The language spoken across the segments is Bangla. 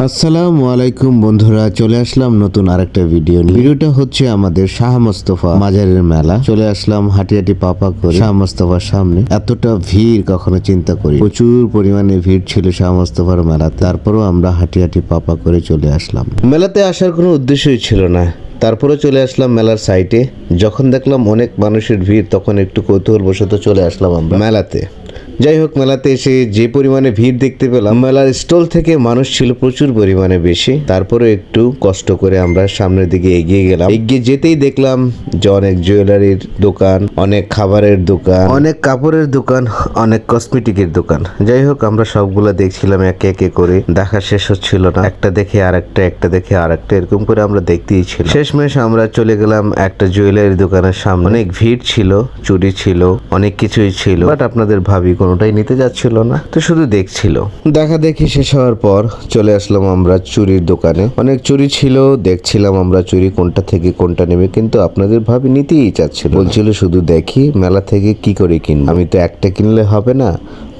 আসসালামু আলাইকুম বন্ধুরা, চলে আসলাম নতুন আরেকটা ভিডিও নিয়ে। ভিডিওটা হচ্ছে আমাদের শাহ মোস্তফা মাজারের মেলা। চলে আসলাম হাঁটি হাঁটি পাপা করে শাহ মোস্তফার সামনে। এতটা ভিড় কখনো চিন্তা করি, প্রচুর পরিমাণে ভিড় ছিল শাহ মোস্তফার মেলাতে। তারপরেও আমরা হাঁটি হাঁটি পাপা করে চলে আসলাম। মেলাতে আসার কোনো উদ্দেশ্যই ছিল না, তারপরে চলে আসলাম মেলার সাইটে। যখন দেখলাম অনেক মানুষের ভিড়, তখন একটু কৌতূহলবশত চলে আসলাম আমরা মেলাতে। যাই হোক, মেলাতে এসে যে পরিমাণে ভিড় দেখতে পেলাম, মেলার স্টল থেকে মানুষ ছিল প্রচুর পরিমাণে বেশি। তারপরে একটু কষ্ট করে আমরা সামনের দিকে এগিয়ে গেলাম। এগিয়ে যেতেই দেখলাম যে অনেক জুয়েলারির দোকান, অনেক খাবারের দোকান, অনেক কাপড়ের দোকান, অনেক কসমেটিকের দোকান। যাই হোক, আমরা সবগুলা দেখছিলাম একে একে করে, দেখা শেষ হচ্ছিল না। একটা দেখে আরেকটা, একটা দেখে আরেকটা, এরকম করে আমরা দেখতেই ছিল। শেষমেশ আমরা চলে গেলাম একটা জুয়েলারি দোকানের সামনে। অনেক ভিড় ছিল, চুরি ছিল, অনেক কিছুই ছিল, বাট আপনাদের ভাবি কোনোটাই নিতে যাচ্ছিল না, তো শুধু দেখছিল। দেখা দেখি শেষ হওয়ার পর চলে আসলাম আমরা চুরির দোকানে। অনেক চুরি ছিল, দেখছিলাম আমরা চুরি কোনটা থেকে কোনটা নেবে, কিন্তু আপনাদের ভাবি নিতেই চাচ্ছিল। বলছিল শুধু দেখি মেলা থেকে কি করে কিনবো, আমি তো একটা কিনলে হবে না,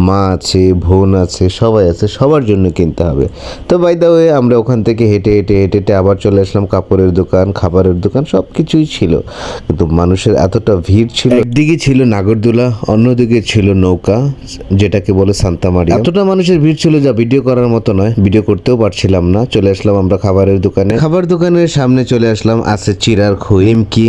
মা আছে, বোন আছে, সবাই আছে, সবার জন্য কিনতে হবে। তো বাই দা ওয়ে আমরা ওখান থেকে হেঁটে হেঁটে হেঁটে হেঁটে আবার চলে আসলাম কাপড়ের দোকান, খাবারের দোকান, সব কিছুই ছিল। কিন্তু মানুষের এতটা ভিড় ছিল, একদিকে ছিল নাগরদোলা, অন্যদিকে ছিল নৌকা, যেটাকে বলে সান্তা মারিয়া। এতটা মানুষের ভিড় ছিল যা ভিডিও করার মতো নয়, ভিডিও করতেও পারছিলাম না। চলে আসলাম আমরা খাবারের দোকানে। খাবার দোকানের সামনে চলে আসলাম, আছে চিড়ার খই, নিমকি,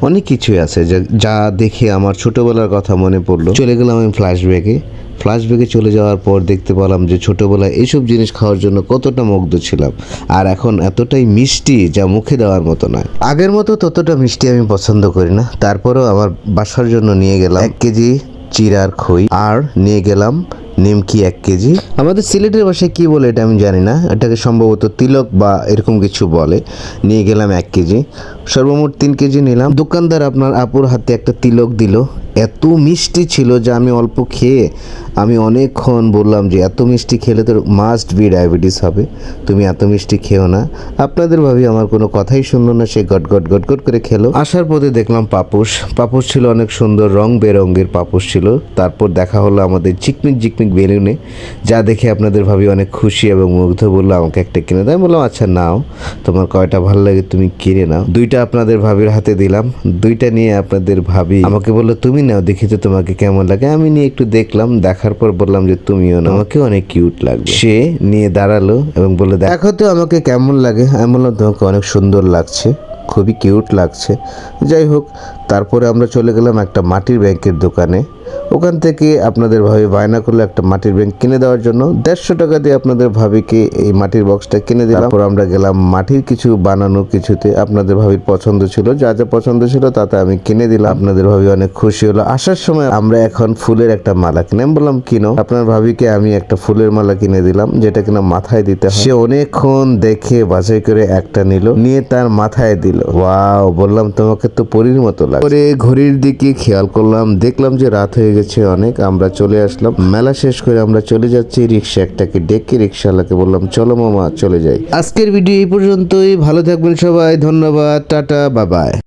অনেক কিছুই আছে যা দেখে আমার ছোটবেলার কথা মনে পড়লো। চলে গেলাম আমি ফ্ল্যাশব্যাকে চলে যাওয়ার পর দেখতে পেলাম যে ছোটবেলায় এইসব জিনিস খাওয়ার জন্য কতটা মুগ্ধ ছিলাম, আর এখন এতটাই মিষ্টি যা মুখে দেওয়ার মতো নয়। আগের মতো ততটা মিষ্টি আমি পছন্দ করি না, তারপরেও আমার বাসার জন্য নিয়ে গেলাম 1 কেজি চিড়ার খই, আর নিয়ে গেলাম নিমকি 1 কেজি। আমাদের সিলেটের ভাষায় কি বলে এটা আমি জানি না, এটাকে সম্ভবত তিলক বা এরকম কিছু বলে। নিয়ে গেলাম 1 কেজি, সর্বমোট 3 কেজি নিলাম। দোকানদার আপনার আপুর হাতে একটা তিলক দিল, এত মিষ্টি ছিল যে আমি অল্প খেয়ে আমি অনেকক্ষণ বললাম যে এত মিষ্টি খেলে তো মাস্ট বি ডায়াবেটিস হবে, তুমি এত মিষ্টি খেও না। আপনাদের ভাবি আমার কোনো কথাই শুনলো না, সে গট গট গট গট করে খেলো। আসার পথে দেখলাম পাপোশ ছিল, অনেক সুন্দর রং বেরঙের পাপোশ ছিল। তারপর দেখা হলো আমাদের চিকমিক জিকমিক বেলুনে, যা দেখে আপনাদের ভাবি অনেক খুশি এবং মুগ্ধ, বললো আমাকে একটা কিনে দেয়। বললাম আচ্ছা নাও, তোমার কয়টা ভালো লাগে তুমি কিনে নাও। 2টা আপনাদের ভাবির হাতে দিলাম, 2টা নিয়ে আপনাদের ভাবি আমাকে বললো তুমি নাও, দেখি তো তোমাকে কেমন লাগে। আমি নিয়ে একটু দেখলাম, দেখার পর বললাম যে তুমিও নাও, আমাকে অনেক কিউট লাগবে। সে নিয়ে দাঁড়ালো এবং বললো দেখো তো আমাকে কেমন লাগে। আমি বললাম তোমাকে অনেক সুন্দর লাগছে, খুবই কিউট লাগছে। যাই হোক, তারপরে আমরা চলে গেলাম একটা মাটির ব্যাংকের দোকানে। ওখান থেকে আপনাদের ভাবি বায়না করলো একটা মাটির ব্যাংক কিনে দেওয়ার জন্য। 150 টাকা দিয়ে আপনাদের ভাবিকে এই মাটির বক্সটা কিনে দিলাম। তারপর আমরা গেলাম মাটির কিছু বানানো কিছুতে, আপনাদের ভাবির পছন্দ ছিল, যা যা পছন্দ ছিল তাতে আমি কিনে দিলাম। আপনাদের ভাবি অনেক খুশি হলো। আসার সময় আমরা এখন ফুলের একটা মালা কিনে, আমি বললাম কিনো। আপনার ভাবিকে আমি একটা ফুলের মালা কিনে দিলাম, যেটা কিনা মাথায় দিতে হয়। সে অনেকক্ষণ দেখে বাছাই করে একটা নিল, নিয়ে তার মাথায় দিল। ওয়াও, বললাম তোমাকে তো পরীর মতো লাগে। পরে ঘড়ির দিকে খেয়াল করলাম, দেখলাম যে রাত হয়ে গেছে অনেক। আমরা চলে আসলাম, মেলা শেষ করে আমরা চলে যাচ্ছি রিক্সা একটাকে ডেকে। রিক্সাওয়ালাকে বললাম চলো মামা চলে যাই। আজকের ভিডিও এই পর্যন্তই, ভালো থাকবেন সবাই, ধন্যবাদ, টাটা, বাই বাই।